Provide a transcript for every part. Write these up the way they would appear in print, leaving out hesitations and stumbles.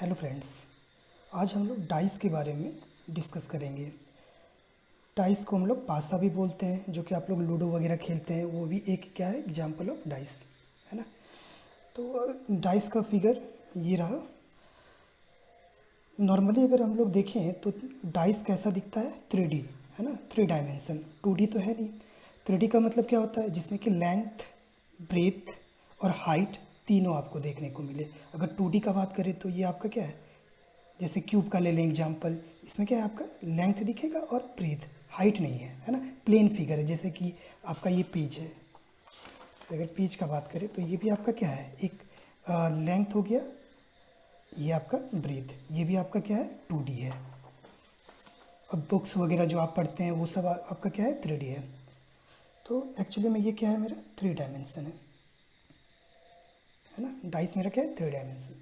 Hello friends, आज हम लोग डाइस के बारे में डिस्कस करेंगे। डाइस को हम लोग पासा भी बोलते हैं, जो कि आप लोग लूडो वगैरह खेलते हैं, वो भी एक क्या है एग्जाम्पल ऑफ डाइस, है ना। तो डाइस का फिगर ये रहा। नॉर्मली अगर हम लोग देखें तो डाइस कैसा दिखता है, 3D, है ना, 3 डायमेंशन। 2D तो है नहीं। 3D का मतलब क्या होता है, जिसमें कि लेंथ, ब्रेथ और हाइट तीनों आपको देखने को मिले। अगर 2D का बात करें तो ये आपका क्या है, जैसे क्यूब का ले लें एग्जाम्पल, इसमें क्या है आपका लेंथ दिखेगा और ब्रेथ, हाइट नहीं है ना। प्लेन फिगर है, जैसे कि आपका ये पेज है। अगर पेज का बात करें तो ये भी आपका क्या है, एक लेंथ हो गया, ये आपका ब्रेथ, ये भी आपका क्या है 2D है। अब बुक्स वगैरह जो आप पढ़ते हैं वो सब आपका क्या है 3D है। तो एक्चुअली में ये क्या है, मेरा 3 डायमेंशन है ना। डाइस मेरा क्या है 3 डायमेंशन।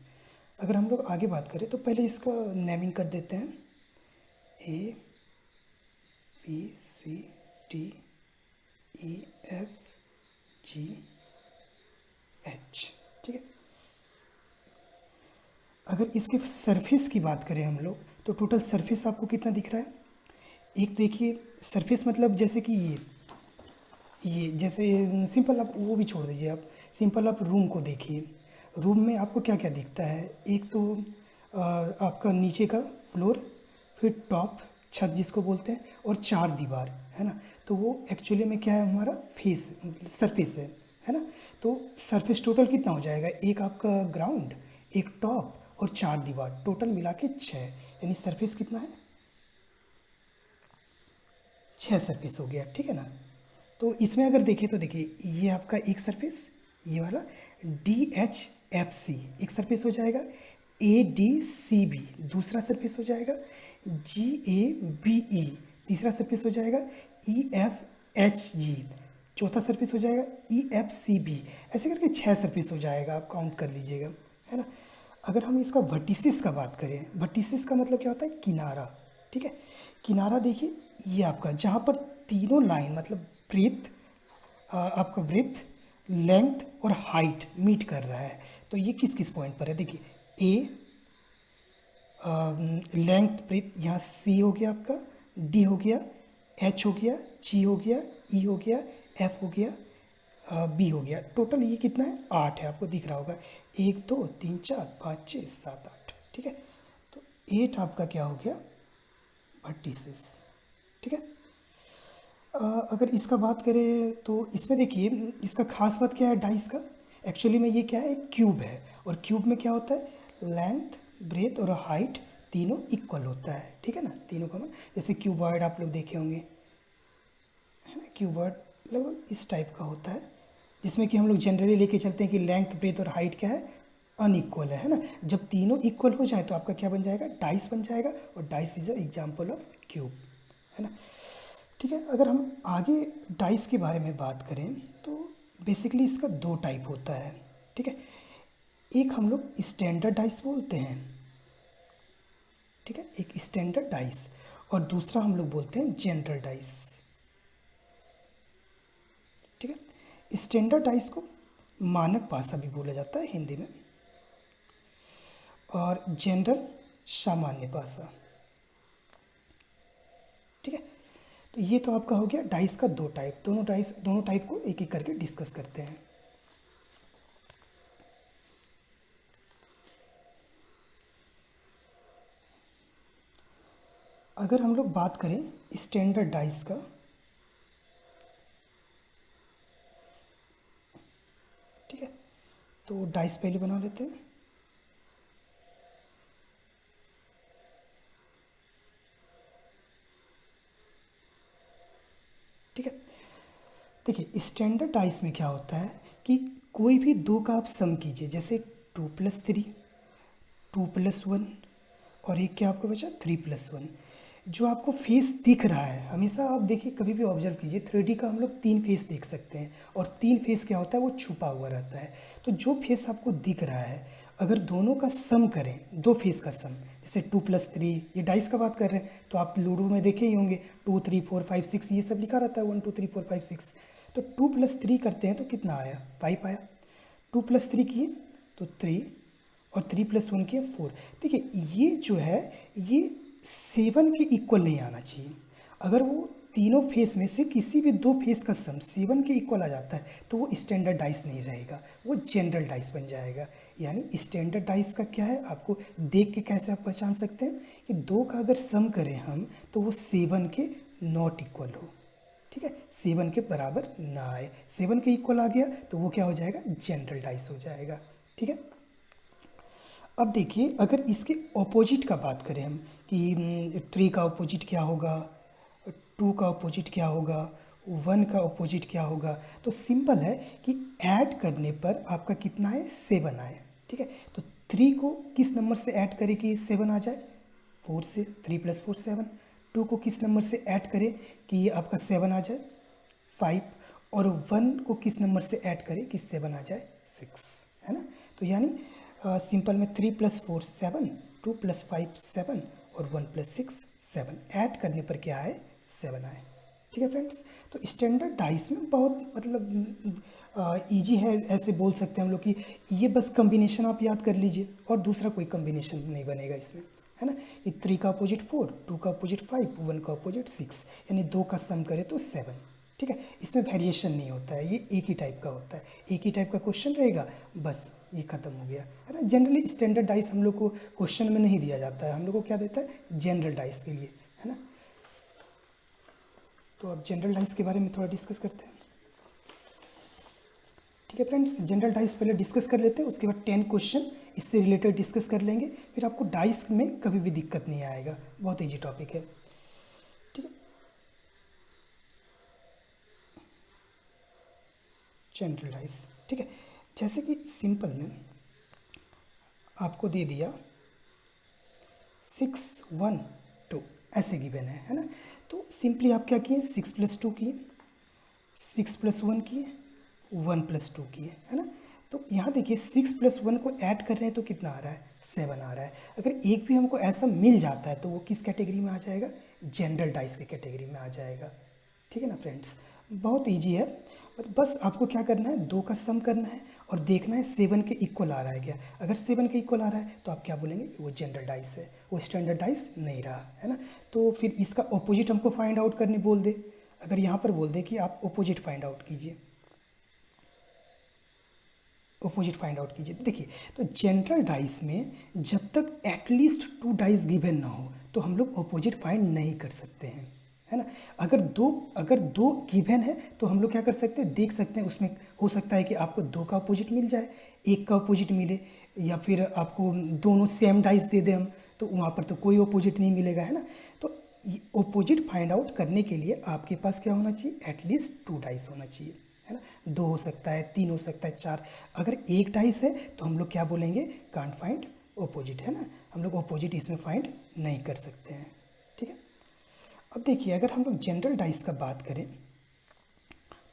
अगर हम लोग आगे बात करें तो पहले इसका नेमिंग कर देते हैं, A B C D E F G H, ठीक है। अगर इसके सरफेस की बात करें हम लोग तो टोटल सरफेस आपको कितना दिख रहा है। एक देखिए सरफेस मतलब जैसे कि ये जैसे सिंपल, आप वो भी छोड़ दीजिए, आप सिंपल आप रूम को देखिए। रूम में आपको क्या क्या दिखता है, एक तो आपका नीचे का फ्लोर, फिर टॉप छत जिसको बोलते हैं, और 4 दीवार, है ना। तो वो एक्चुअली में क्या है, हमारा फेस सरफेस है ना। तो सरफेस टोटल कितना हो जाएगा, एक आपका ग्राउंड, एक टॉप और 4 दीवार, टोटल मिला के 6, यानी सरफेस कितना है 6 सरफेस हो गया, ठीक है ना। तो इसमें अगर देखें तो देखिए ये आपका एक सरफेस, ये वाला DHFC एक सरफेस हो जाएगा, ADCB दूसरा सरफेस हो जाएगा, GABE तीसरा सरफेस हो जाएगा, EFHG चौथा सरफेस हो जाएगा, EFCB ऐसे करके 6 सरफेस हो जाएगा, आप काउंट कर लीजिएगा, है ना। अगर हम इसका वर्टिसिस का बात करें, वर्टिसिस का मतलब क्या होता है, किनारा, ठीक है। किनारा देखिए ये आपका जहाँ पर तीनों लाइन मतलब ब्रेथ, आपका ब्रेथ, लेंथ और हाइट मीट कर रहा है, तो ये किस किस पॉइंट पर है देखिए। ए लेंथ ब्रेथ यहाँ C हो गया आपका, D हो गया, H हो गया, G हो गया, E हो गया, F हो गया, B हो गया। टोटल ये कितना है 8 है, आपको दिख रहा होगा 1 2 3 4 5 6 7 8, ठीक है। तो 8 आपका क्या हो गया वर्टिसेस, ठीक है। अगर इसका बात करें तो इसमें देखिए इसका खास बात क्या है डाइस का, एक्चुअली में ये क्या है, एक क्यूब है, और क्यूब में क्या होता है लेंथ, ब्रेथ और हाइट तीनों इक्वल होता है, ठीक है ना। तीनों का जैसे क्यूबॉइड आप लोग देखे होंगे, है ना। क्यूबॉइड लगभग इस टाइप का होता है, जिसमें कि हम लोग जनरली लेके चलते हैं कि लेंथ, ब्रेथ और हाइट क्या है अनइक्वल है ना। जब तीनों इक्वल हो जाए तो आपका क्या बन जाएगा, डाइस बन जाएगा, और dice is a example of cube, है ना। ठीक है, अगर हम आगे डाइस के बारे में बात करें तो बेसिकली इसका 2 टाइप होता है, ठीक है। एक हम लोग स्टैंडर्ड डाइस बोलते हैं, ठीक है, एक स्टैंडर्ड डाइस, और दूसरा हम लोग बोलते हैं जनरल डाइस, ठीक है। स्टैंडर्ड डाइस को मानक पासा भी बोला जाता है हिंदी में, और जनरल सामान्य पासा, ठीक है। तो ये तो आपका हो गया डाइस का 2 टाइप, दोनों टाइप को एक एक करके डिस्कस करते हैं। अगर हम लोग बात करें स्टैंडर्ड डाइस का, ठीक है, तो डाइस पहले बना लेते हैं। ठीक है, देखिए स्टैंडर्ड डाइस में क्या होता है कि कोई भी 2 का आप सम कीजिए, जैसे 2+3, 2+1, और एक क्या आपको बचा 3+1। जो आपको फेस दिख रहा है, हमेशा आप देखिए कभी भी ऑब्जर्व कीजिए, 3D का हम लोग 3 फेस देख सकते हैं, और 3 फेस क्या होता है वो छुपा हुआ रहता है। तो जो फेस आपको दिख रहा है, अगर दोनों का सम करें, 2 फेस का सम, जैसे 2+3, ये डाइस का बात कर रहे हैं तो आप लूडो में देखे ही होंगे 2 3 4 5 6 ये सब लिखा रहता है, 1 2 3 4 5 6। तो 2+3 करते हैं तो कितना आया 5 आया, 2+3 किए तो 3, और 3+1 की 4। देखिए ये जो है ये 7 के इक्वल नहीं आना चाहिए। अगर वो तीनों फेस में से किसी भी दो फेस का सम 7 के इक्वल आ जाता है तो वो स्टैंडर्ड डाइस नहीं रहेगा, वो जनरल डाइस बन जाएगा। यानी स्टैंडर्ड डाइस का क्या है, आपको देख के कैसे आप पहचान सकते हैं कि दो का अगर सम करें हम तो वो 7 के नॉट इक्वल हो, ठीक है, 7 के बराबर ना आए। 7 के इक्वल आ गया तो वो क्या हो जाएगा, जनरल डाइस हो जाएगा, ठीक है। अब देखिए अगर इसके ऑपोजिट का बात करें हम कि 3 का ऑपोजिट क्या होगा, 2 का ऑपोजिट क्या होगा, 1 का ऑपोजिट क्या होगा, तो सिंपल है कि ऐड करने पर आपका कितना है, 7 आए, ठीक है। तो 3 को किस नंबर से ऐड करें कि 7 आ जाए, 4 से, 3+4 7। 2 को किस नंबर से ऐड करें कि ये आपका 7 आ जाए, 5। और 1 को किस नंबर से ऐड करें कि 7 आ जाए, 6, है ना। तो यानी सिंपल में 3+4 7, 2+5 7 और 1+6 7, ऐड करने पर क्या आए, 7 आए, ठीक है फ्रेंड्स। तो स्टैंडर्ड डाइस में बहुत मतलब इजी है, ऐसे बोल सकते हैं हम लोग कि ये बस कम्बिनेशन आप याद कर लीजिए और दूसरा कोई कम्बिनेशन नहीं बनेगा इसमें, है ना। कि 3 का अपोजिट 4, 2 का अपोजिट 5, 1 का अपोजिट 6, यानी 2 का सम करें तो 7, ठीक है। इसमें वेरिएशन नहीं होता है, ये एक ही टाइप का होता है, एक ही टाइप का क्वेश्चन रहेगा, बस ये खत्म हो गया, है ना। जनरली स्टैंडर्ड डाइस हम लोग को क्वेश्चन में नहीं दिया जाता है, हम लोग को क्या देता है, जनरल डाइस के लिए, है ना। तो अब जनरल डाइस के बारे में थोड़ा डिस्कस करते हैं, ठीक है फ्रेंड्स। जनरल डाइस पहले डिस्कस कर लेते हैं, उसके बाद 10 क्वेश्चन इससे रिलेटेड डिस्कस कर लेंगे, फिर आपको डाइस में कभी भी दिक्कत नहीं आएगा, बहुत ईजी टॉपिक है, ठीक है। जनरल डाइस, ठीक है, जैसे कि सिंपल में आपको दे दिया 6 1 2 ऐसे गिवन है ना। तो सिंपली आप क्या किए, 6+2 किए, 6+1 किए, 1+2 किए, है ना। तो यहाँ देखिए 6+1 को ऐड कर रहे हैं तो कितना आ रहा है, 7 आ रहा है। अगर एक भी हमको ऐसा मिल जाता है तो वो किस कैटेगरी में आ जाएगा, जनरल डाइस के कैटेगरी में आ जाएगा, ठीक है ना फ्रेंड्स। बहुत ईजी है, बस आपको क्या करना है, 2 का सम करना है और देखना है 7 के इक्वल आ रहा है क्या। अगर 7 के इक्वल आ रहा है तो आप क्या बोलेंगे कि वो जनरल डाइस है, वो स्टैंडर्ड डाइस नहीं रहा, है ना। तो फिर इसका ऑपोजिट हमको फाइंड आउट करने बोल दे, अगर यहाँ पर बोल दे कि आप ऑपोजिट फाइंड आउट कीजिए, ऑपोजिट फाइंड आउट कीजिए। देखिए तो जनरल डाइस में जब तक एटलीस्ट 2 डाइस गिवन ना हो तो हम लोग ऑपोजिट फाइंड नहीं कर सकते हैं, है ना। अगर दो गिवन है तो हम लोग क्या कर सकते हैं, देख सकते हैं, उसमें हो सकता है कि आपको 2 का अपोजिट मिल जाए, 1 का अपोजिट मिले, या फिर आपको दोनों सेम डाइस दे दें हम, तो वहाँ पर तो कोई अपोजिट नहीं मिलेगा, है ना। तो अपोजिट फाइंड आउट करने के लिए आपके पास क्या होना चाहिए, एटलीस्ट 2 डाइस होना चाहिए, है ना। 2 हो सकता है, 3 हो सकता है, 4। अगर एक डाइस है तो हम लोग क्या बोलेंगे, कांट फाइंड अपोजिट, है ना, हम लोग अपोजिट इसमें फाइंड नहीं कर सकते हैं, ठीक है। अब देखिए अगर हम लोग जनरल डाइस का बात करें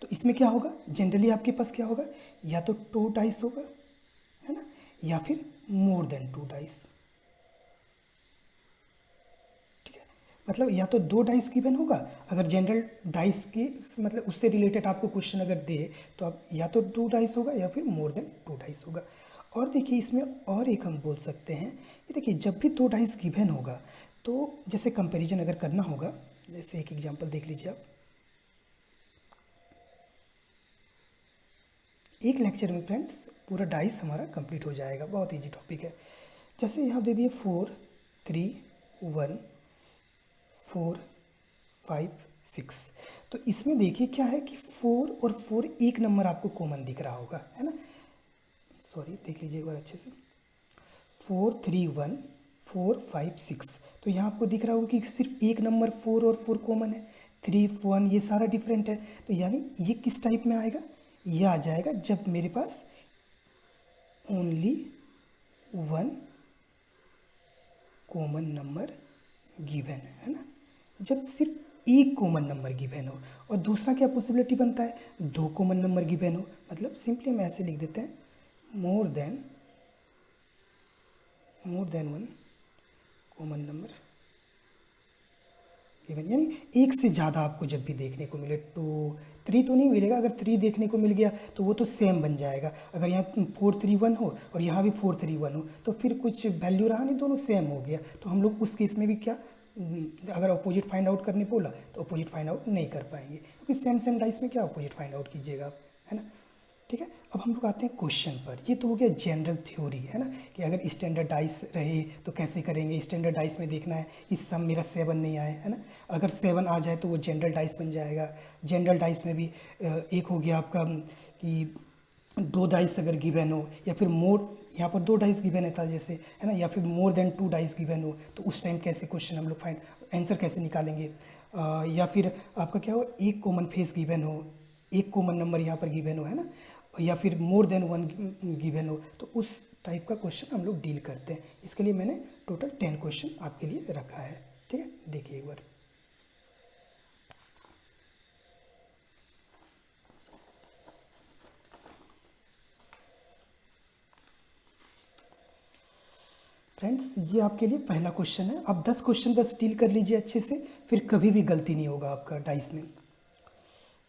तो इसमें क्या होगा, जनरली आपके पास क्या होगा, या तो 2 डाइस होगा, है ना, या फिर मोर देन 2 डाइस, ठीक है। मतलब या तो 2 डाइस गिवन होगा, अगर जनरल डाइस के मतलब उससे रिलेटेड आपको क्वेश्चन अगर दे तो आप या तो 2 डाइस होगा या फिर मोर देन 2 डाइस होगा। और देखिए इसमें और एक हम बोल सकते हैं कि देखिए जब भी 2 डाइस गिवन होगा तो जैसे कंपैरिजन अगर करना होगा, जैसे एक एग्जांपल देख लीजिए आप, एक लेक्चर में फ्रेंड्स पूरा डाइस हमारा कंप्लीट हो जाएगा, बहुत इजी टॉपिक है। जैसे यहाँ दे दिए 4 3 1 4 5 6, तो इसमें देखिए क्या है कि 4 और 4 एक नंबर आपको कॉमन दिख रहा होगा, है ना। सॉरी देख लीजिए एक बार अच्छे से, 4 3 1 4 5 6, तो यहाँ आपको दिख रहा होगा कि सिर्फ एक नंबर 4 और 4 कॉमन है, 3 1 ये सारा डिफरेंट है। तो यानी ये किस टाइप में आएगा, ये आ जाएगा जब मेरे पास ओनली 1 कॉमन नंबर गिवन है ना, जब सिर्फ एक कॉमन नंबर गिवन हो। और दूसरा क्या पॉसिबिलिटी बनता है, 2 कॉमन नंबर गिवन हो, मतलब सिंपली हम ऐसे लिख देते हैं more than 1 common number given, यानी एक से ज़्यादा आपको जब भी देखने को मिले, 2 3 तो नहीं मिलेगा, अगर 3 देखने को मिल गया तो वो तो सेम बन जाएगा। अगर यहाँ 4 3 1 हो और यहाँ भी 4 3 1 हो तो फिर कुछ वैल्यू रहा नहीं, दोनों सेम हो गया। तो हम लोग उस केस में भी क्या, अगर अपोजिट फाइंड आउट करने बोला तो अपोजिट फाइंड आउट नहीं कर पाएंगे, क्योंकि सेम सेम डाइस में क्या अपोजिट फाइंड आउट कीजिएगा आप, है ना। ठीक है, अब हम लोग आते हैं क्वेश्चन पर। ये तो हो गया जनरल थ्योरी, है ना, कि अगर स्टैंडर्ड डाइस रहे तो कैसे करेंगे। स्टैंडर्ड डाइस में देखना है कि सम मेरा 7 नहीं आए, है ना। अगर 7 आ जाए तो वो जनरल डाइस बन जाएगा। जनरल डाइस में भी एक हो गया आपका कि 2 डाइस अगर गिवन हो, या फिर मोर, यहाँ पर 2 डाइस गिवन था जैसे, है ना, या फिर मोर देन 2 डाइस गिवन हो, तो उस टाइम कैसे क्वेश्चन हम लोग फाइंड आंसर कैसे निकालेंगे। या फिर आपका क्या हो, एक कॉमन फेस गिवन हो, एक कॉमन नंबर यहाँ पर गिवन हो, है ना, या फिर मोर देन 1 गिवन हो, तो उस टाइप का क्वेश्चन हम लोग डील करते हैं। इसके लिए मैंने टोटल 10 क्वेश्चन आपके लिए रखा है। ठीक है, देखिए एक बार। फ्रेंड्स, ये आपके लिए पहला क्वेश्चन है। अब 10 क्वेश्चन बस डील कर लीजिए अच्छे से, फिर कभी भी गलती नहीं होगा आपका डाइस में।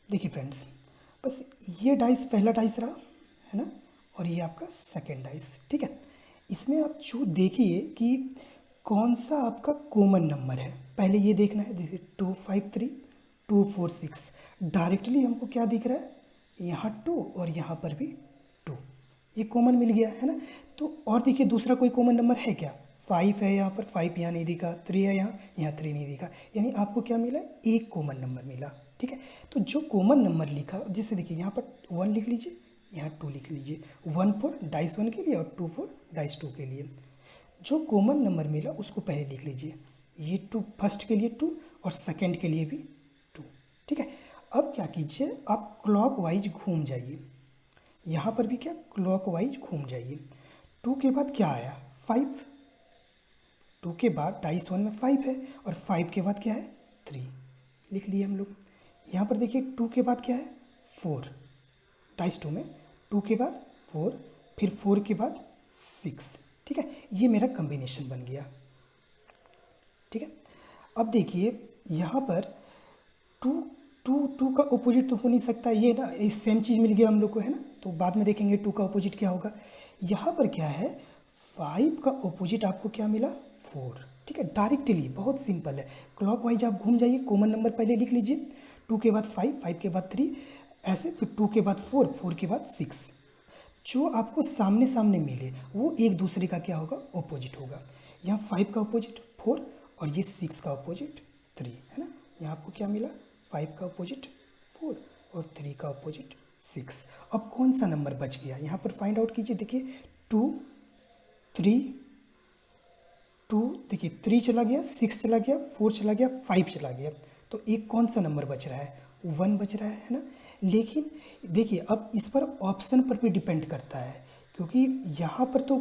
देखिए फ्रेंड्स, बस ये डाइस पहला डाइस रहा, है ना, और ये आपका सेकेंड डाइस। ठीक है, इसमें आप जो देखिए कि कौन सा आपका कॉमन नंबर है, पहले ये देखना है। जैसे 2 5 3 2 4 6, डायरेक्टली हमको क्या दिख रहा है, यहाँ 2 और यहाँ पर भी 2, ये कॉमन मिल गया, है ना। तो और देखिए दूसरा कोई कॉमन नंबर है क्या, 5 है यहाँ पर, 5 यहाँ नहीं दिखा, 3 है यहाँ 3 नहीं दिखा, यानी आपको क्या मिला, एक कॉमन नंबर मिला। ठीक है, तो जो कॉमन नंबर लिखा, जैसे देखिए यहाँ पर 1 लिख लीजिए, यहाँ 2 लिख लीजिए, 1 फॉर डाइस 1 के लिए और 2 फॉर डाइस 2 के लिए। जो कॉमन नंबर मिला उसको पहले लिख लीजिए, ये 2 फर्स्ट के लिए 2 और सेकंड के लिए भी 2। ठीक है, अब क्या कीजिए, आप क्लॉक वाइज घूम जाइए, यहाँ पर भी क्या क्लॉक वाइज घूम जाइए। 2 के बाद क्या आया, 5, 2 के बाद डाइस 1 में 5 है, और 5 के बाद क्या है, 3 लिख लिए हम लोग। यहाँ पर देखिए 2 के बाद क्या है, 4, डाइस 2 में 2 के बाद 4, फिर 4 के बाद 6। ठीक है, ये मेरा कॉम्बिनेशन बन गया। ठीक है, अब देखिए यहाँ पर 2 का अपोजिट तो हो नहीं सकता, ये ना सेम चीज़ मिल गया हम लोग को, है ना, तो बाद में देखेंगे 2 का अपोजिट क्या होगा। यहाँ पर क्या है, 5 का अपोजिट आपको क्या मिला, 4। ठीक है, डायरेक्टली बहुत सिंपल है, क्लॉक वाइज आप घूम जाइए, कॉमन नंबर पहले लिख लीजिए, 2 के बाद 5, 5 के बाद 3, ऐसे, फिर 2 के बाद 4, 4 के बाद 6। जो आपको सामने सामने मिले वो एक दूसरे का क्या होगा, अपोजिट होगा। यहाँ 5 का अपोजिट 4 और ये 6 का अपोजिट 3, है ना। यहाँ आपको क्या मिला, 5 का अपोजिट 4 और 3 का अपोजिट 6। अब कौन सा नंबर बच गया, यहाँ पर फाइंड आउट कीजिए। देखिए 2 3 2, देखिए 3 चला गया, 6 चला गया, 4 चला गया, 5 चला गया, तो एक कौन सा नंबर बच रहा है, 1 बच रहा है ना। लेकिन देखिए अब इस पर ऑप्शन पर भी डिपेंड करता है, क्योंकि यहाँ पर तो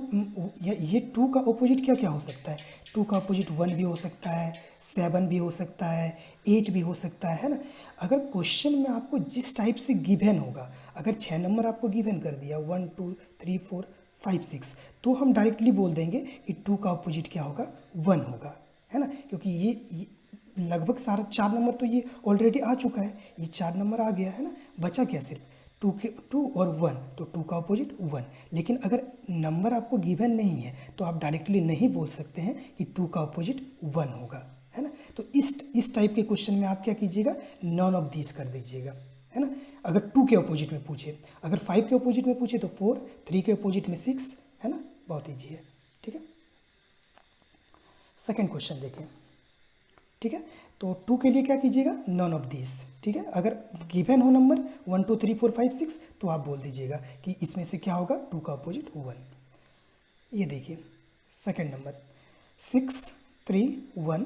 ये 2 का अपोजिट क्या क्या हो सकता है, 2 का अपोजिट 1 भी हो सकता है, 7 भी हो सकता है, 8 भी हो सकता है ना। अगर क्वेश्चन में आपको जिस टाइप से गिवन होगा, अगर 6 नंबर आपको गिवन कर दिया 1 2 3 4 5 6, तो हम डायरेक्टली बोल देंगे कि 2 का अपोजिट क्या होगा, 1 होगा, है ना, क्योंकि ये लगभग सारा 4 नंबर तो ये ऑलरेडी आ चुका है, ये 4 नंबर आ गया है ना, बचा क्या सिर्फ 2 और 1, तो 2 का अपोजिट 1। लेकिन अगर नंबर आपको गिवन नहीं है तो आप डायरेक्टली नहीं बोल सकते हैं कि 2 का अपोजिट 1 होगा, है ना। तो इस टाइप के क्वेश्चन में आप क्या कीजिएगा, नॉन ऑफ दीज कर दीजिएगा, है ना। अगर 2 के अपोजिट में पूछे, अगर 5 के अपोजिट में पूछे तो 4, 3 के अपोजिट में 6, है ना, बहुत ईजी है। ठीक है, सेकेंड क्वेश्चन देखें। ठीक है, तो 2 के लिए क्या कीजिएगा, नॉन ऑफ दिस। ठीक है, अगर गिवन हो नंबर 1 2 3 4 5 6 तो आप बोल दीजिएगा कि इसमें से क्या होगा, 2 का अपोजिट 1। ये देखिए सेकंड नंबर 6 3 1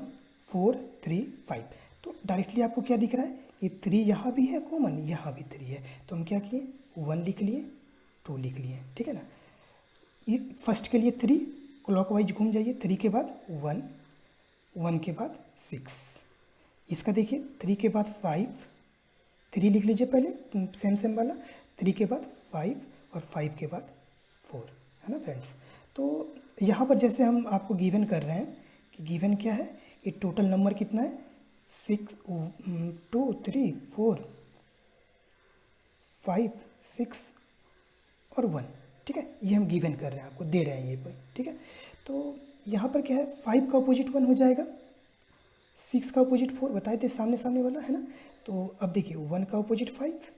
4 3 5, तो डायरेक्टली आपको क्या दिख रहा है, ये 3 यहाँ भी है कॉमन, यहाँ भी 3 है, तो हम क्या किए, 1 लिख लिए, 2 लिख लिए। ठीक है ना, ये फर्स्ट के लिए 3, क्लॉकवाइज घूम जाइए, 3 के बाद 1, 1 के बाद 6, इसका देखिए 3 के बाद 5, 3 लिख लीजिए पहले सेम सेम वाला, 3 के बाद 5 और 5 के बाद 4, है ना फ्रेंड्स। तो यहाँ पर जैसे हम आपको गिवन कर रहे हैं कि गिवन क्या है, ये टोटल नंबर कितना है, 6 2 3 4 5 6 और 1, ठीक है। ये हम गिवन कर रहे हैं, आपको दे रहे हैं ये पॉइंट, ठीक है। तो यहाँ पर क्या है, 5 का अपोजिट 1 हो जाएगा, 6 का अपोजिट 4 बताए थे सामने सामने वाला, है ना। तो अब देखिए 1 का अपोजिट 5,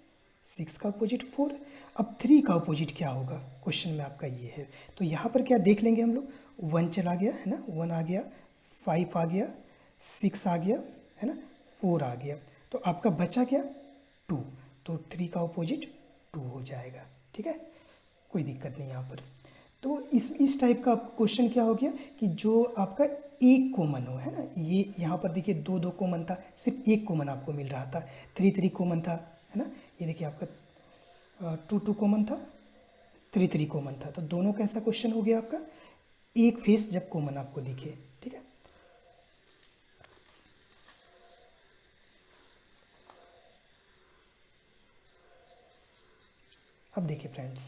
6 का अपोजिट 4, अब 3 का अपोजिट क्या होगा, क्वेश्चन में आपका ये है। तो यहाँ पर क्या देख लेंगे हम लोग, 1 चला गया, है ना, 1 आ गया, 5 आ गया, 6 आ गया, है ना, 4 आ गया, तो आपका बचा क्या, 2। तो 3 का अपोजिट 2 हो जाएगा, ठीक है, कोई दिक्कत नहीं यहाँ पर। तो इस टाइप का क्वेश्चन क्या हो गया कि जो आपका एक कॉमन हो, है ना। ये यहाँ पर देखिए 2 2 कॉमन था, सिर्फ एक कॉमन आपको मिल रहा था, 3 3 कॉमन था, है ना। ये देखिए आपका 2 2 कॉमन था, 3 3 कॉमन था, तो दोनों का ऐसा क्वेश्चन हो गया आपका, एक फेस जब कॉमन आपको दिखे, ठीक है। अब देखिए फ्रेंड्स,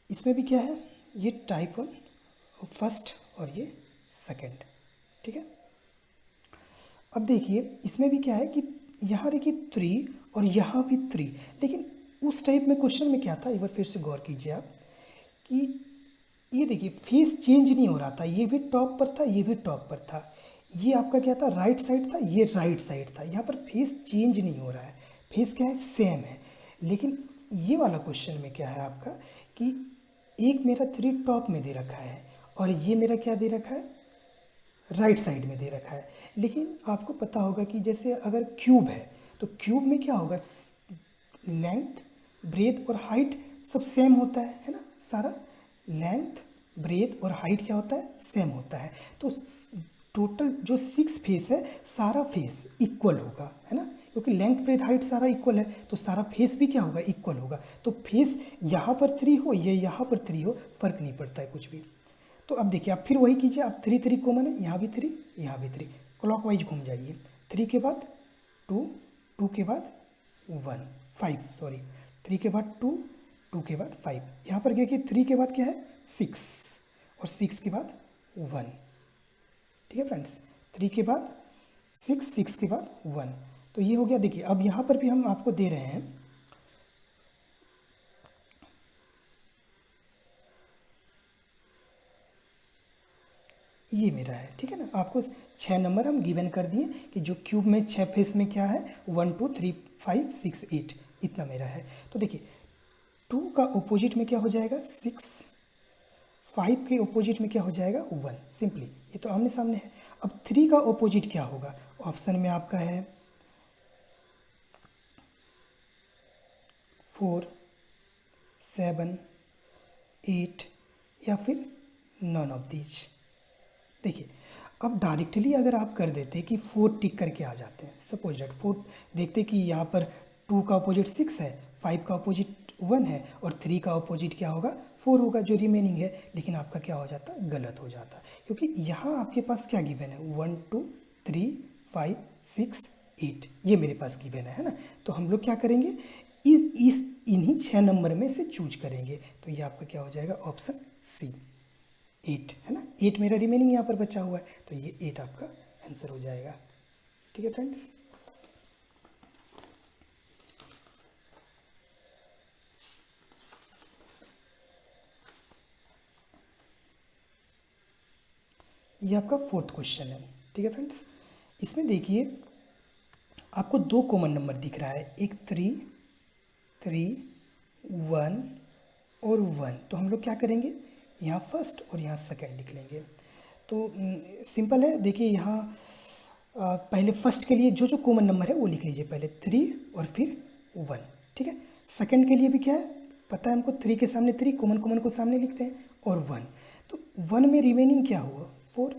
इसमें भी क्या है, ये टाइप 1 फर्स्ट और ये सेकंड, ठीक है। अब देखिए इसमें भी क्या है कि यहाँ देखिए 3 और यहाँ भी 3, लेकिन उस टाइप में क्वेश्चन में क्या था, एक बार फिर से गौर कीजिए आप कि ये देखिए फेस चेंज नहीं हो रहा था, ये भी टॉप पर था, ये भी टॉप पर था, ये आपका क्या था, राइट साइड था, ये राइट साइड था। यहाँ पर फेस चेंज नहीं हो रहा है, फेस क्या है, सेम है। लेकिन ये वाला क्वेश्चन में क्या है आपका कि एक मेरा 3 टॉप में दे रखा है और ये मेरा क्या दे रखा है, राइट साइड में दे रखा है। लेकिन आपको पता होगा कि जैसे अगर क्यूब है तो क्यूब में क्या होगा, लेंथ ब्रेथ और हाइट सब सेम होता है ना, सारा लेंथ ब्रेथ और हाइट क्या होता है, सेम होता है। तो टोटल जो 6 फेस है सारा फेस इक्वल होगा, है ना, क्योंकि लेंथ ब्रेथ हाइट सारा इक्वल है, तो सारा फेस भी क्या होगा, इक्वल होगा। तो फेस यहाँ पर 3 हो या यहाँ पर 3 हो, फर्क नहीं पड़ता है कुछ भी। तो अब देखिए आप फिर वही कीजिए, आप 3 3 कॉमन है, यहाँ भी 3, यहाँ भी 3, क्लॉकवाइज घूम जाइए, 3 के बाद 2, 2 के बाद 1, 5 सॉरी, 3 के बाद 2, 2 के बाद 5, यहाँ पर देखिए 3 के बाद क्या है, 6 और 6 के बाद 1, ठीक है फ्रेंड्स, 3 के बाद 6, 6 के बाद 1, तो ये हो गया। देखिए अब यहाँ पर भी हम आपको दे रहे हैं, ये मेरा है, ठीक है ना। आपको 6 नंबर हम गिवन कर दिए कि जो क्यूब में 6 फेस में क्या है, 1 2 3 5 6 8, इतना मेरा है। तो देखिए 2 का ऑपोजिट में क्या हो जाएगा, 6, 5 के ऑपोजिट में क्या हो जाएगा, 1, सिंपली, ये तो आमने सामने है। अब 3 का ऑपोजिट क्या होगा, ऑप्शन में आपका है 4 7 8 या फिर नॉन ऑफ दीज। देखिए अब डायरेक्टली अगर आप कर देते कि 4 टिक करके आ जाते हैं, सपोज डेट 4 देखते कि यहाँ पर 2 का अपोजिट 6 है, 5 का अपोजिट 1 है और 3 का अपोजिट क्या होगा, 4 होगा जो रिमेनिंग है। लेकिन आपका क्या हो जाता, गलत हो जाता, क्योंकि यहाँ आपके पास क्या गिवन है, 1 2 3 5 6 8, ये मेरे पास गिवन है ना। तो हम लोग क्या करेंगे, इन्हीं 6 नंबर में से चूज करेंगे। तो ये आपका क्या हो जाएगा, ऑप्शन सी 8, है ना, 8 मेरा रिमेनिंग यहाँ पर बचा हुआ है, तो ये 8 आपका आंसर हो जाएगा, ठीक है फ्रेंड्स। ये आपका 4th क्वेश्चन है, ठीक है फ्रेंड्स। इसमें देखिए आपको 2 कॉमन नंबर दिख रहा है, एक 3 3 1 और 1, तो हम लोग क्या करेंगे, यहाँ फर्स्ट और यहाँ सेकंड लिख लेंगे। तो सिंपल है, देखिए यहाँ पहले फर्स्ट के लिए जो जो कॉमन नंबर है वो लिख लीजिए, पहले 3 और फिर 1, ठीक है। सेकंड के लिए भी क्या है, पता है हमको, 3 के सामने 3, कॉमन कॉमन को सामने लिखते हैं, और 1, तो 1 में रिमेनिंग क्या हुआ, 4,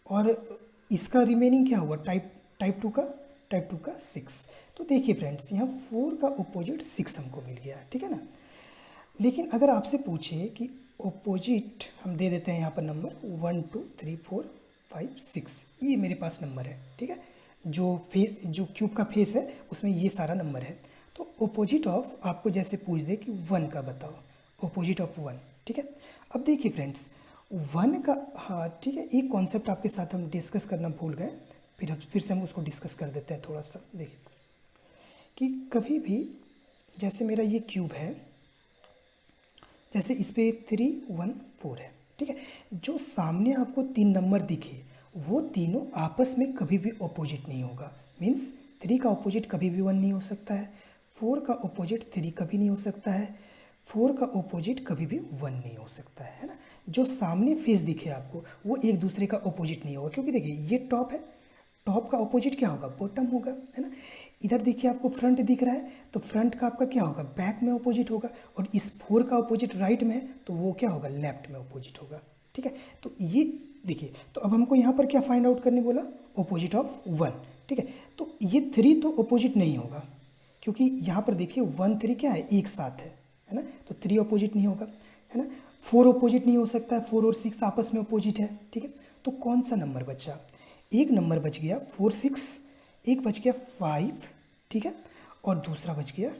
और इसका रिमेनिंग क्या हुआ, टाइप 2 का 6। तो देखिए फ्रेंड्स यहाँ 4 का अपोजिट 6 हमको मिल गया, ठीक है ना। लेकिन अगर आपसे पूछे कि ऑपोजिट, हम दे देते हैं यहाँ पर नंबर 1 2 3 4 5 6, ये मेरे पास नंबर है, ठीक है। जो क्यूब का फेस है उसमें ये सारा नंबर है। तो ऑपोजिट ऑफ आपको जैसे पूछ दे कि 1 का बताओ, ऑपोजिट ऑफ 1, ठीक है। अब देखिए फ्रेंड्स 1 का, हाँ ठीक है, एक कॉन्सेप्ट आपके साथ हम डिस्कस करना भूल गए, फिर से हम उसको डिस्कस कर देते हैं थोड़ा सा। देखिए कि कभी भी जैसे मेरा ये क्यूब है, जैसे इस पे 3 1 4 है, ठीक है, जो सामने आपको 3 नंबर दिखे वो तीनों आपस में कभी भी अपोजिट नहीं होगा। मीन्स 3 का अपोजिट कभी भी 1 नहीं हो सकता है, 4 का अपोजिट 3 कभी नहीं हो सकता है, 4 का अपोजिट कभी भी 1 नहीं हो सकता है ना। जो सामने फेस दिखे आपको वो एक दूसरे का अपोजिट नहीं होगा, क्योंकि देखिए ये टॉप है, टॉप का अपोजिट क्या होगा, बॉटम होगा, है ना। इधर देखिए आपको फ्रंट दिख रहा है तो फ्रंट का आपका क्या होगा, बैक में अपोजिट होगा, और इस 4 का अपोजिट राइट में है तो वो क्या होगा, लेफ्ट में अपोजिट होगा, ठीक है। तो ये देखिए, तो अब हमको यहाँ पर क्या फाइंड आउट करने बोला, अपोजिट ऑफ 1, ठीक है। तो ये 3 तो अपोजिट नहीं होगा, क्योंकि यहाँ पर देखिए 1 3 क्या है, एक साथ है ना, तो 3 अपोजिट नहीं होगा, है ना। 4 अपोजिट नहीं हो सकता है, 4 और 6 आपस में अपोजिट है, ठीक है। तो कौन सा नंबर बचा, एक नंबर बच गया 4 6, एक बच गया 5, ठीक है, और दूसरा बच गया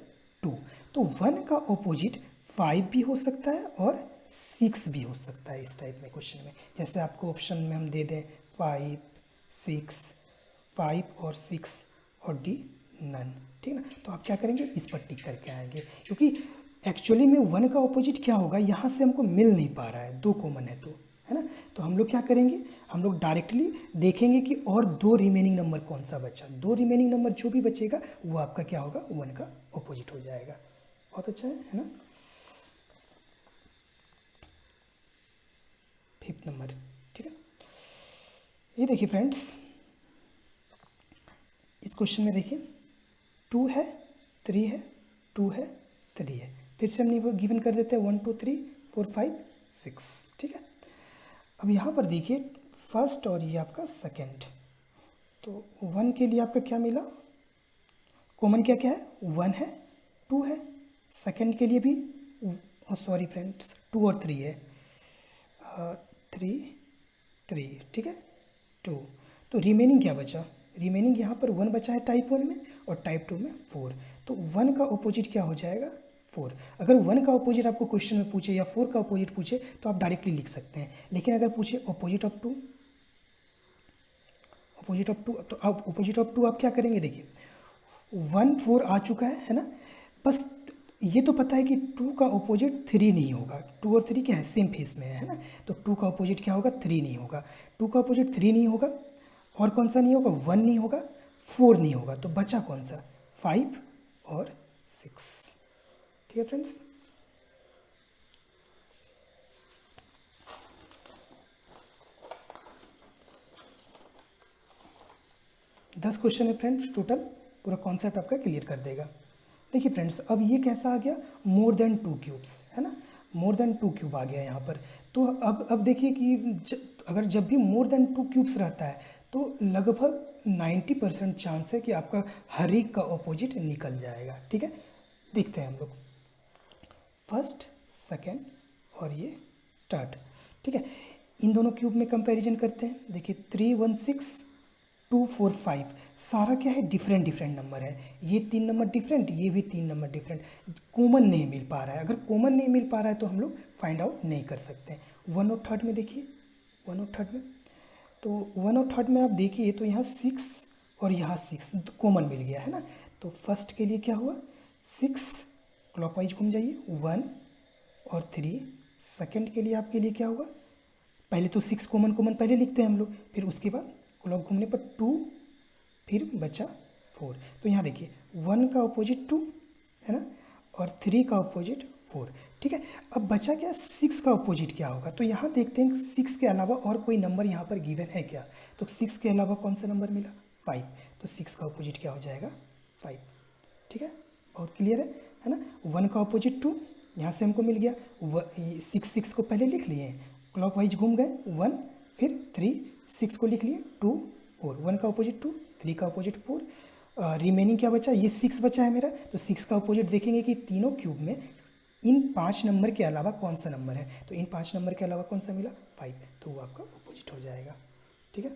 2। तो 1 का अपोजिट 5 भी हो सकता है और 6 भी हो सकता है इस टाइप में क्वेश्चन में। जैसे आपको ऑप्शन में हम दे दें 5 6, 5 और 6 और डी नन, ठीक ना। तो आप क्या करेंगे, इस पर टिक करके आएंगे, क्योंकि एक्चुअली में 1 का अपोजिट क्या होगा, यहाँ से हमको मिल नहीं पा रहा है, 2 कॉमन है तो, है ना। तो हम लोग क्या करेंगे, हम लोग डायरेक्टली देखेंगे कि और 2 रिमेनिंग नंबर कौन सा बचा, 2 रिमेनिंग नंबर जो भी बचेगा वो आपका क्या होगा, 1 का अपोजिट हो जाएगा। बहुत अच्छा है ना। 5th नंबर, ठीक है। ये देखिए फ्रेंड्स, इस क्वेश्चन में देखिए 2 है 3 है 2 है 3 है, फिर से हम गिवन कर देते हैं 1 2 3 4 5 6, ठीक है। अब यहाँ पर देखिए फर्स्ट और ये आपका सेकंड, तो 1 के लिए आपका क्या मिला, कॉमन क्या क्या है, 1 है 2 है, सेकंड के लिए भी सॉरी फ्रेंड्स 2 और 3 है, 3 3, ठीक है 2। तो रिमेनिंग क्या बचा, रिमेनिंग यहाँ पर 1 बचा है टाइप 1 में और टाइप 2 में 4। तो 1 का अपोजिट क्या हो जाएगा, 4। अगर 1 का अपोजिट आपको क्वेश्चन में पूछे या 4 का अपोजिट पूछे तो आप डायरेक्टली लिख सकते हैं, लेकिन अगर पूछे अपोजिट ऑफ 2, अपोजिट ऑफ 2, तो आप अपोजिट ऑफ 2 आप क्या करेंगे, देखिए 1 4 आ चुका है ना, बस ये तो पता है कि 2 का अपोजिट 3 नहीं होगा, 2 और 3 क्या है, सेम फेस में है ना, तो 2 का अपोजिट क्या होगा, 3 नहीं होगा, 2 का अपोजिट 3 नहीं होगा, और कौन सा नहीं होगा, 1 नहीं होगा, 4 नहीं होगा, तो बचा कौन सा, 5 और 6, ठीक है फ्रेंड्स। दस क्वेश्चन है फ्रेंड्स टोटल, पूरा कॉन्सेप्ट आपका क्लियर कर देगा। देखिए फ्रेंड्स, अब ये कैसा आ गया, मोर देन 2 क्यूब्स, है ना, मोर देन 2 क्यूब आ गया यहाँ पर। तो अब देखिए कि अगर जब भी मोर देन 2 क्यूब्स रहता है तो लगभग 90% चांस है कि आपका हर एक का ऑपोजिट निकल जाएगा, ठीक है। देखते हैं हम लोग फर्स्ट सेकेंड और ये थर्ड, ठीक है। इन दोनों क्यूब में कंपैरिजन करते हैं, देखिए 3 1 6 2 4 5, सारा क्या है, डिफरेंट डिफरेंट नंबर है, ये 3 नंबर डिफरेंट, ये भी 3 नंबर डिफरेंट, कॉमन नहीं मिल पा रहा है। अगर कॉमन नहीं मिल पा रहा है तो हम लोग फाइंड आउट नहीं कर सकते। 1 और थर्ड में देखिए, 1 और थर्ड में, तो 1 और थर्ड में आप देखिए तो यहाँ 6 और यहाँ 6 कॉमन मिल गया है ना। तो फर्स्ट के लिए क्या हुआ, 6 क्लॉकवाइज घूम जाइए, 1 और 3। सेकंड के लिए आपके लिए क्या होगा, पहले तो 6 कॉमन कॉमन पहले लिखते हैं हम लोग, फिर उसके बाद क्लॉक घूमने पर 2, फिर बचा 4। तो यहाँ देखिए 1 का अपोजिट 2 है ना, और 3 का अपोजिट 4, ठीक है। अब बचा क्या, 6 का अपोजिट क्या होगा, तो यहाँ देखते हैं 6 के अलावा और कोई नंबर यहाँ पर गिवन है क्या, तो 6 के अलावा कौन सा नंबर मिला, 5, तो 6 का अपोजिट क्या हो जाएगा, 5, ठीक है। बहुत क्लियर है ना। 1 का अपोजिट 2, यहाँ से हमको मिल गया, 6 को पहले लिख लिए, क्लॉक वाइज घूम गए, 1 फिर 3, 6 को लिख लिए, 2 4, 1 का अपोजिट 2, 3 का अपोजिट 4, रिमेनिंग क्या बचा, ये 6 बचा है मेरा, तो 6 का अपोजिट देखेंगे कि तीनों क्यूब में इन 5 नंबर के अलावा कौन सा नंबर है, तो इन 5 नंबर के अलावा कौन सा मिला, 5, तो वो आपका अपोजिट हो जाएगा, ठीक है।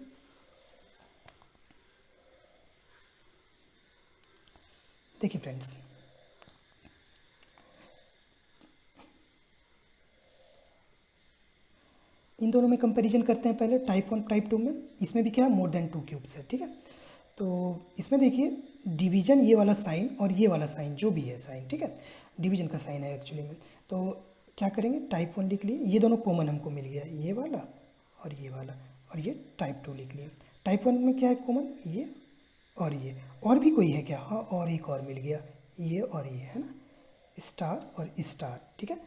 देखिए फ्रेंड्स, इन दोनों में कंपैरिजन करते हैं पहले, टाइप 1 टाइप 2 में, इसमें भी क्या है, मोर देन 2 क्यूब्स है, ठीक है। तो इसमें देखिए डिवीजन ये वाला साइन और ये वाला साइन जो भी है साइन, ठीक है, डिवीजन का साइन है एक्चुअली में। तो क्या करेंगे, टाइप 1 लिख लिए, ये दोनों कॉमन हमको मिल गया, ये वाला और ये वाला, और ये टाइप 2 लिख लिए। टाइप 1 में क्या है कॉमन, ये और ये, और भी कोई है क्या, हाँ और एक और मिल गया, ये और ये है ना, स्टार और स्टार, ठीक है।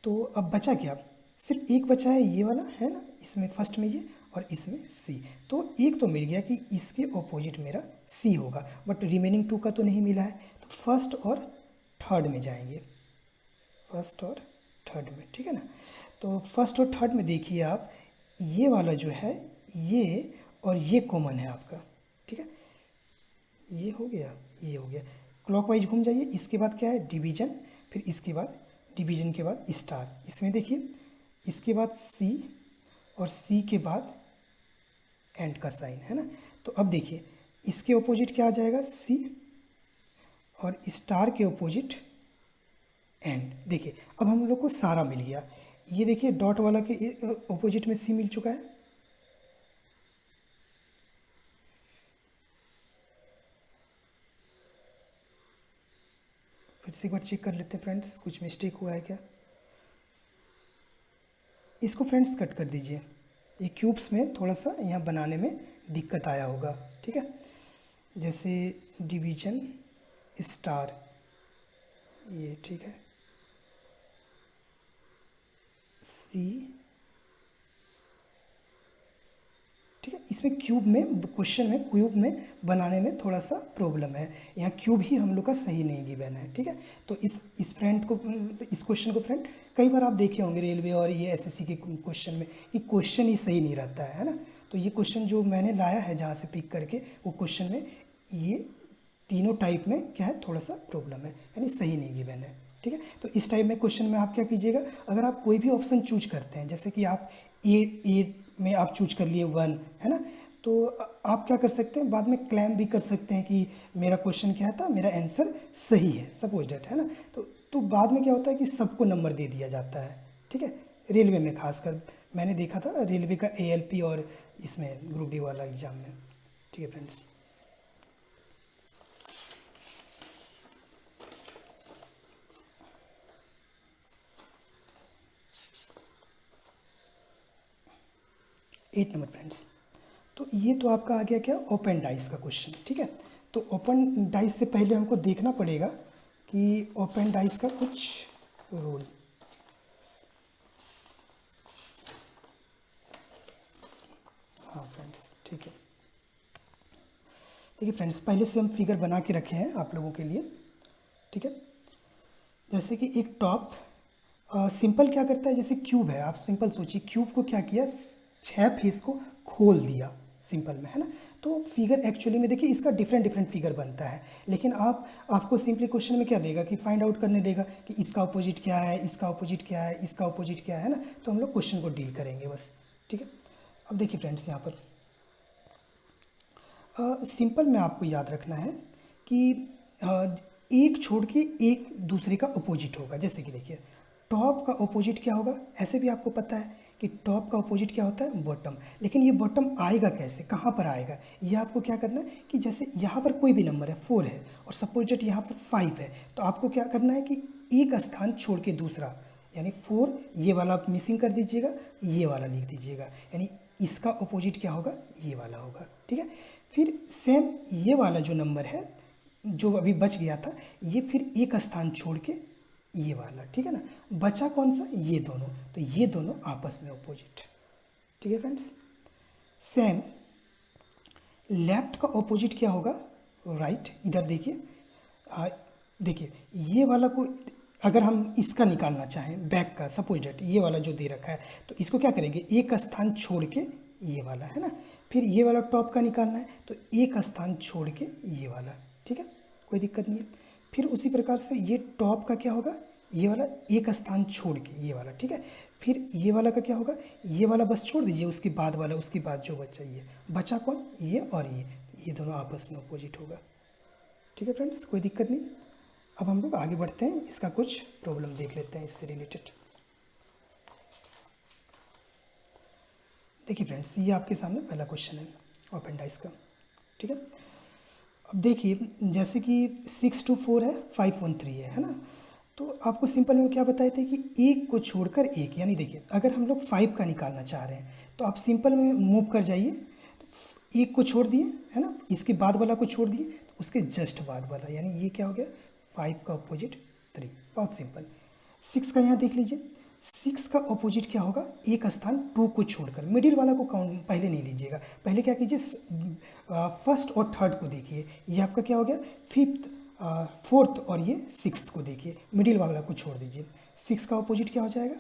तो अब बचा क्या, सिर्फ एक बचा है ये वाला है ना, इसमें फर्स्ट में ये और इसमें सी। तो एक तो मिल गया कि इसके ऑपोजिट मेरा सी होगा, बट रिमेनिंग 2 का तो नहीं मिला है, तो फर्स्ट और थर्ड में जाएंगे, फर्स्ट और थर्ड में, ठीक है ना। तो फर्स्ट और थर्ड में देखिए आप, ये वाला जो है ये और ये कॉमन है आपका, ठीक है, ये हो गया, ये हो गया, क्लॉकवाइज घूम जाइए। इसके बाद क्या है, डिवीजन, फिर इसके बाद डिवीजन के बाद स्टार, इसमें देखिए इसके बाद सी और सी के बाद एंड का साइन है ना। तो अब देखिए इसके ऑपोजिट क्या आ जाएगा, सी, और स्टार के ऑपोजिट एंड। देखिए अब हम लोग को सारा मिल गया, ये देखिए डॉट वाला के ऑपोजिट में सी मिल चुका है, फिर से एक बार चेक कर लेते हैं फ्रेंड्स, कुछ मिस्टेक हुआ है क्या। इसको फ्रेंड्स कट कर दीजिए, ये क्यूब्स में थोड़ा सा यहाँ बनाने में दिक्कत आया होगा, ठीक है। जैसे डिवीजन स्टार, ये ठीक है, सी, ठीक है। इसमें क्यूब में, क्वेश्चन में क्यूब में बनाने में थोड़ा सा प्रॉब्लम है, यहाँ क्यूब ही हम लोग का सही नहीं गिवन है, ठीक है। तो इस फ्रेंड को, इस क्वेश्चन को फ्रेंड कई बार आप देखे होंगे रेलवे और ये एसएससी के क्वेश्चन में कि क्वेश्चन ही सही नहीं रहता है ना। तो ये क्वेश्चन जो मैंने लाया है जहाँ से पिक करके, वो क्वेश्चन में ये तीनों टाइप में क्या है, थोड़ा सा प्रॉब्लम है, यानी सही नहीं गिवन है, ठीक है। तो इस टाइप में क्वेश्चन में आप क्या कीजिएगा, अगर आप कोई भी ऑप्शन चूज करते हैं, जैसे कि आप ए में आप चूज कर लिए 1 है ना, तो आप क्या कर सकते हैं, बाद में क्लेम भी कर सकते हैं कि मेरा क्वेश्चन क्या था, मेरा आंसर सही है, सपोज दैट है ना। तो बाद में क्या होता है कि सबको नंबर दे दिया जाता है, ठीक है। रेलवे में खासकर मैंने देखा था, रेलवे का एएलपी और इसमें ग्रुप डी वाला एग्जाम में, ठीक है फ्रेंड्स। एट नंबर फ्रेंड्स, तो ये तो आपका आ गया क्या, ओपन डाइस का क्वेश्चन, ठीक है। तो ओपन डाइस से पहले हमको देखना पड़ेगा कि ओपन डाइस का कुछ रूल, हाँ फ्रेंड्स, ठीक है। देखिए फ्रेंड्स, पहले से हम फिगर बना के रखे हैं आप लोगों के लिए, ठीक है। जैसे कि एक टॉप सिंपल क्या करता है, जैसे क्यूब है, आप सिंपल सोचिए, क्यूब को क्या किया, 6 फेस को खोल दिया सिंपल में, है ना। तो फिगर एक्चुअली में देखिए इसका डिफरेंट फिगर बनता है, लेकिन आपको सिंपली क्वेश्चन में क्या देगा कि फाइंड आउट करने देगा कि इसका अपोजिट क्या है, इसका अपोजिट क्या है, इसका अपोजिट क्या है ना। तो हम लोग क्वेश्चन को डील करेंगे बस, ठीक है। अब देखिए फ्रेंड्स, यहाँ पर सिंपल में आपको याद रखना है कि एक छोड़ के एक दूसरे का अपोजिट होगा। जैसे कि देखिए टॉप का अपोजिट क्या होगा, ऐसे भी आपको पता है कि टॉप का अपोजिट क्या होता है, बॉटम। लेकिन ये बॉटम आएगा कैसे, कहाँ पर आएगा, ये आपको क्या करना है कि जैसे यहाँ पर कोई भी नंबर है 4 है और सपोज दैट यहाँ पर 5 है, तो आपको क्या करना है कि एक स्थान छोड़ के दूसरा, यानी 4 ये वाला आप मिसिंग कर दीजिएगा, ये वाला लिख दीजिएगा, यानी इसका अपोजिट क्या होगा, ये वाला होगा, ठीक है। फिर सेम ये वाला जो नंबर है जो अभी बच गया था, ये फिर एक स्थान छोड़ के ये वाला, ठीक है ना। बचा कौन सा, ये दोनों, तो ये दोनों आपस में अपोजिट, ठीक है फ्रेंड्स। सेम लेफ्ट का अपोजिट क्या होगा, राइट। इधर देखिए, देखिए ये वाला को अगर हम इसका निकालना चाहें बैक का, सपोज डेट ये वाला जो दे रखा है, तो इसको क्या करेंगे, एक स्थान छोड़ के ये वाला है ना। फिर ये वाला टॉप का निकालना है, तो एक स्थान छोड़ के ये वाला, ठीक है, कोई दिक्कत नहीं है। फिर उसी प्रकार से ये टॉप का क्या होगा, ये वाला एक स्थान छोड़ के ये वाला, ठीक है। फिर ये वाला का क्या होगा, ये वाला बस छोड़ दीजिए, उसके बाद वाला, उसके बाद जो बचा ये बचा कौन, ये और ये दोनों आपस में अपोजिट होगा, ठीक है फ्रेंड्स, कोई दिक्कत नहीं। अब हम लोग आगे बढ़ते हैं, इसका कुछ प्रॉब्लम देख लेते हैं इससे रिलेटेड। देखिए फ्रेंड्स, ये आपके सामने पहला क्वेश्चन है ओपन डाइस का, ठीक है। अब देखिए जैसे कि 6 2 4 है, 5 1 3 है ना। तो आपको सिंपल में क्या बताए थे कि एक को छोड़कर एक, यानी देखिए अगर हम लोग 5 का निकालना चाह रहे हैं तो आप सिंपल में मूव कर जाइए, तो एक को छोड़ दिए है ना, इसके बाद वाला को छोड़ दिए तो उसके जस्ट बाद वाला, यानी ये क्या हो गया 5 का अपोजिट 3। बहुत सिंपल। 6 का यहाँ देख लीजिए, 6 का अपोजिट क्या होगा, एक स्थान 2 को छोड़कर, मिडिल वाला को काउंट पहले नहीं लीजिएगा, पहले क्या कीजिए फर्स्ट और थर्ड को देखिए, ये आपका क्या हो गया फिफ्थ, फोर्थ और ये सिक्स्थ को देखिए, मिडिल वाला को छोड़ दीजिए। 6 का अपोजिट क्या हो जाएगा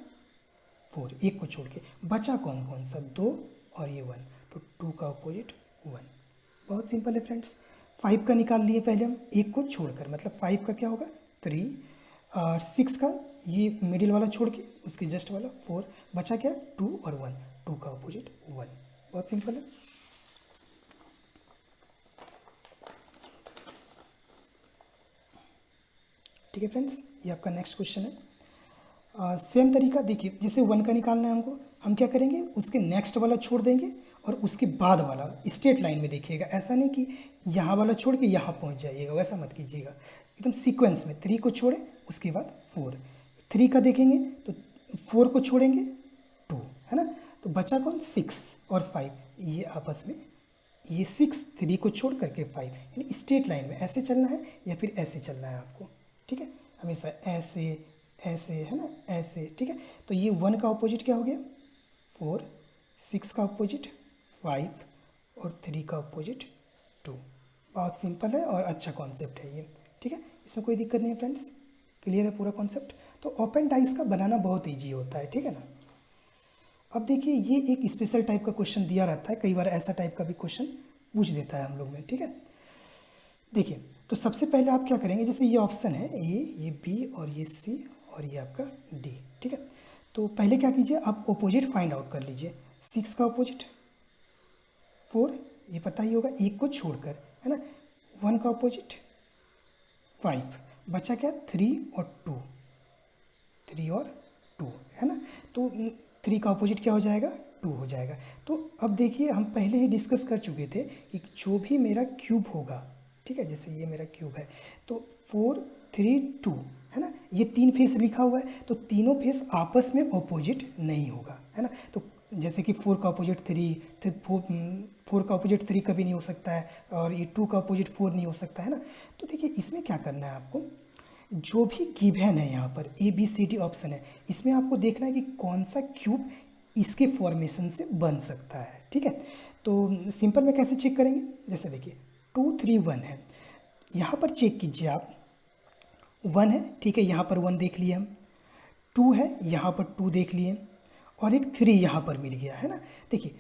4, एक को छोड़ के बचा कौन कौन सा 2 और ये 1, तो 2 का अपोजिट 1। बहुत सिंपल है फ्रेंड्स। 5 का निकाल लिए पहले हम एक को छोड़कर, मतलब 5 का क्या होगा 3, और 6 का ये मिडिल वाला छोड़ के उसके जस्ट वाला 4, बचा क्या 2 और 1, 2 का अपोजिट 1। बहुत सिंपल है। ठीक है फ्रेंड्स, ये आपका नेक्स्ट क्वेश्चन है। सेम तरीका देखिए, जैसे 1 का निकालना है हमको, हम क्या करेंगे उसके नेक्स्ट वाला छोड़ देंगे और उसके बाद वाला स्ट्रेट लाइन में देखिएगा, ऐसा नहीं कि यहाँ वाला छोड़ के यहाँ पहुँच जाइएगा, वैसा मत कीजिएगा, एकदम सीक्वेंस में 3 को छोड़े उसके बाद 4, 3 का देखेंगे तो 4 को छोड़ेंगे 2 है ना, तो बचा कौन 6 और 5, ये आपस में ये 6 3 को छोड़ करके 5, यानी स्ट्रेट लाइन में ऐसे चलना है या फिर ऐसे चलना है आपको। ठीक है, हमेशा ऐसे ऐसे है ना, ऐसे। ठीक है, तो ये 1 का अपोजिट क्या हो गया 4, 6 का अपोजिट 5 और 3 का अपोजिट 2। बहुत सिंपल है और अच्छा कॉन्सेप्ट है ये। ठीक है, इसमें कोई दिक्कत नहीं है फ्रेंड्स, क्लियर है पूरा कॉन्सेप्ट। तो ओपन डाइस का बनाना बहुत ईजी होता है, ठीक है ना। अब देखिए ये एक स्पेशल टाइप का क्वेश्चन दिया रहता है, कई बार ऐसा टाइप का भी क्वेश्चन पूछ देता है हम लोग में। ठीक है, देखिए तो सबसे पहले आप क्या करेंगे, जैसे ये ऑप्शन है ये बी और ये सी और ये आपका डी। ठीक है, तो पहले क्या कीजिए आप अपोजिट फाइंड आउट कर लीजिए। 6 का अपोजिट 4, ये पता ही होगा एक को छोड़कर है ना। 1 का अपोजिट 5, बचा क्या 3 और 2, 3 और 2 है ना। तो 3 का अपोजिट क्या हो जाएगा 2 हो जाएगा। तो अब देखिए हम पहले ही डिस्कस कर चुके थे कि जो भी मेरा क्यूब होगा, ठीक है, जैसे ये मेरा क्यूब है तो 4 3 2 है ना, ये 3 फेस लिखा हुआ है, तो तीनों फेस आपस में अपोजिट नहीं होगा है ना। तो जैसे कि 4 का अपोजिट 3, 4 का अपोजिट 3 कभी नहीं हो सकता है, और ये 2 का अपोजिट 4 नहीं हो सकता है ना। तो देखिए इसमें क्या करना है आपको, जो भी गिवन है यहाँ पर A B C D option है, इसमें आपको देखना है कि कौन सा क्यूब इसके फॉर्मेशन से बन सकता है। ठीक है, तो सिंपल में कैसे चेक करेंगे, जैसे देखिए 2 3 1 है, यहाँ पर चेक कीजिए आप 1 है, ठीक है, यहाँ पर 1 देख लिए हम, 2 है यहाँ पर 2 देख लिए, और एक 3 यहाँ पर मिल गया है ना। देखिए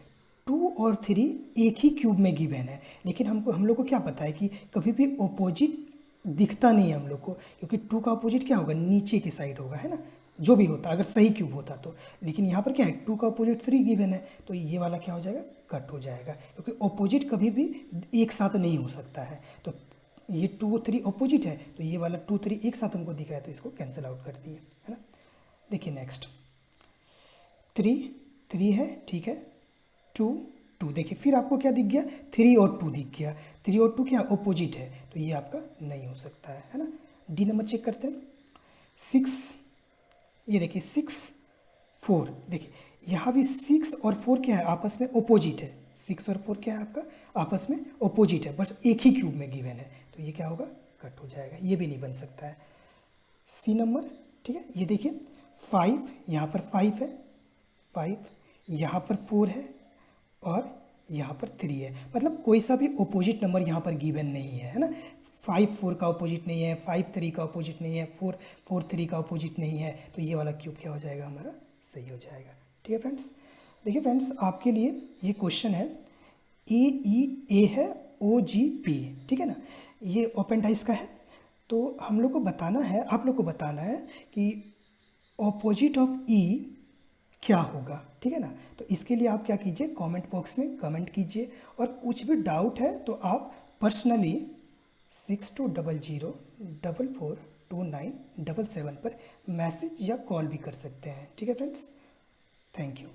2 और 3 एक ही क्यूब में गिवन है, लेकिन हम लोग को क्या पता है कि कभी भी अपोजिट दिखता नहीं है हम लोग को, क्योंकि 2 का अपोजिट क्या होगा नीचे की साइड होगा है ना, जो भी होता अगर सही क्यूब होता तो। लेकिन यहाँ पर क्या है 2 का अपोजिट 3 गिवन है, तो ये वाला क्या हो जाएगा कट हो जाएगा, क्योंकि अपोजिट कभी भी एक साथ नहीं हो सकता है। तो ये 2 और 3 अपोजिट है, तो ये वाला 2 3 एक साथ हमको दिख रहा है, तो इसको कैंसिल आउट कर दिए है ना। देखिए नेक्स्ट 3 3 है, ठीक है, 2 2, देखिए फिर आपको क्या दिख गया 3 और 2 दिख गया, 3 और 2 क्या अपोजिट है, तो ये आपका नहीं हो सकता है ना। डी नंबर चेक करते हैं 6, ये देखिए 6 4, देखिए यहाँ भी 6 और 4 क्या है आपस में अपोजिट है, 6 और 4 क्या है आपका आपस में अपोजिट है, बट एक ही क्यूब में गिवन है, तो ये क्या होगा कट हो जाएगा, ये भी नहीं बन सकता है। सी नंबर, ठीक है, ये देखिए 5 यहाँ पर 5 है, 5 यहाँ पर 4 है और यहाँ पर 3 है, मतलब कोई सा भी अपोजिट नंबर यहाँ पर गिवन नहीं है ना। 5 4 का अपोजिट नहीं है, 5 3 का अपोजिट नहीं है, 4 4 3 का अपोजिट नहीं है, तो ये वाला क्यूब क्या हो जाएगा हमारा सही हो जाएगा। ठीक है फ्रेंड्स, देखिए फ्रेंड्स आपके लिए ये क्वेश्चन है ए है OGP, ठीक है ना, ये ओपन डाइस का है। तो हम लोग को बताना है, आप लोग को बताना है कि ऑपोजिट ऑफ E क्या होगा, ठीक है ना। तो इसके लिए आप क्या कीजिए कमेंट बॉक्स में कमेंट कीजिए, और कुछ भी डाउट है तो आप पर्सनली 6200442977 पर मैसेज या कॉल भी कर सकते हैं। ठीक है फ्रेंड्स, थैंक यू।